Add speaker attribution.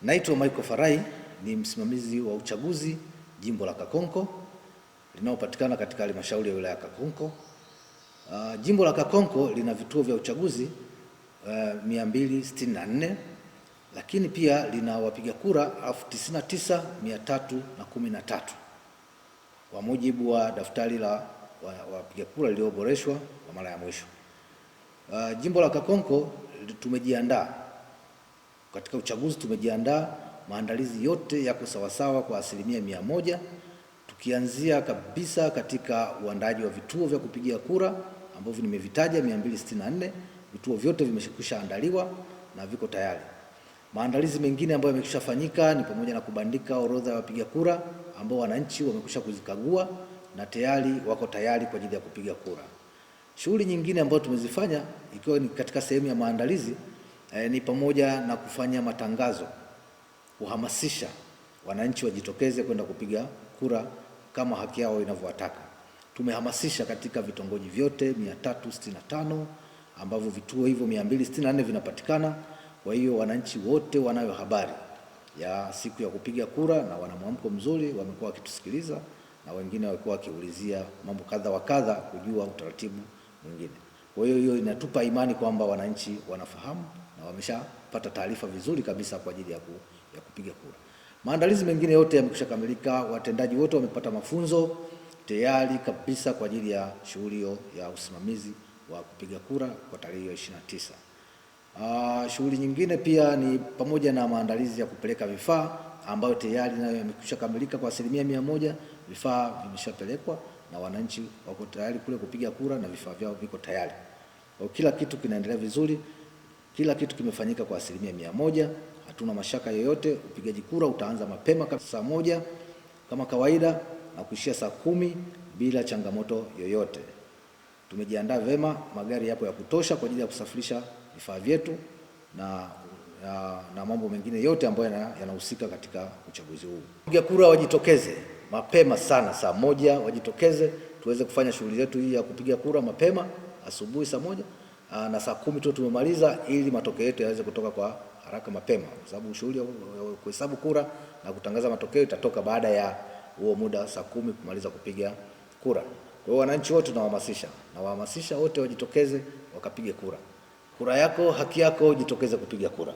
Speaker 1: Naitwa Michael Farai, ni msimamizi wa uchaguzi jimbo la Kakonko linalopatikana katika halmashauri ya wilaya Kakonko. Jimbo la Kakonko lina vituo vya uchaguzi 264, lakini pia lina wapiga kura 99,313 kwa mujibu wa daftari la wapiga kura lililoboreshwa kwa mara ya mwisho. Jimbo la Kakonko tumejiandaa katika uchaguzi, tumejiandaa, maandalizi yote yako sawasawa kwa 100%, tukianzia kabisa katika uandaaji wa vituo vya kupigia kura ambavyo nimevitaja 264. Vituo vyote vimekwisha andaliwa na viko tayari. Maandalizi mengine ambayo yamekishafanyika ni pamoja na kubandika orodha ya wapiga kura ambao wananchi wamekwisha kuzikagua na tayari wako tayari kwa ajili ya kupiga kura. Shughuli nyingine ambayo tumezifanya ikiwa ni katika sehemu ya maandalizi ni pamoja na kufanya matangazo, kuhamasisha wananchi wajitokeze kwenda kupiga kura kama haki yao inavyowataka. Tumehamasisha katika vitongoji vyote 365 ambavyo vituo hivyo 264 vinapatikana. Kwa hiyo wananchi wote wanayo habari ya siku ya kupiga kura na wana mwamko mzuri, wamekuwa wakitusikiliza na wengine walikuwa wakiulizia mambo kadha wa kadha kujua utaratibu mwingine. Kwa hiyo inatupa imani kwamba wananchi wanafahamu na wameshapata taarifa vizuri kabisa kwa ajili ya kupiga kura. Maandalizi mengine yote yamekwisha kamilika, watendaji wote wamepata mafunzo tayari kabisa kwa ajili ya shughuli ya usimamizi wa kupiga kura kwa tarehe 29. Shughuli nyingine pia ni pamoja na maandalizi ya kupeleka vifaa ambayo tayari nayo yamekwisha kamilika kwa 100%. Vifaa vimeshapelekwa na wananchi wako tayari kule kupiga kura na vifaa vyao viko tayari. Kwa kila kitu kinaendelea vizuri, kila kitu kimefanyika kwa 100%. Hatuna mashaka yoyote. Upigaji kura utaanza mapema saa 1 kama kawaida na kuishia saa 10 bila changamoto yoyote. Tumejiandaa vema, magari yapo ya kutosha kwa ajili ya kusafirisha vifaa vyetu na mambo mengine yote ambayo yanahusika katika uchaguzi huu. Wapiga kura wajitokeze mapema sana, saa 1 wajitokeze tuweze kufanya shughuli zetu hii ya kupiga kura mapema asubuhi saa 1 na saa 10 tu tumemaliza, ili matokeo yetu yaweze kutoka kwa haraka mapema, kwa sababu shughuli ya kuhesabu kura na kutangaza matokeo itatoka baada ya huo muda saa 10 kumaliza kupiga kura. Kwa hiyo wananchi wote nawahamasisha wote wajitokeze wakapige kura. Kura yako haki yako, jitokeze kupiga kura.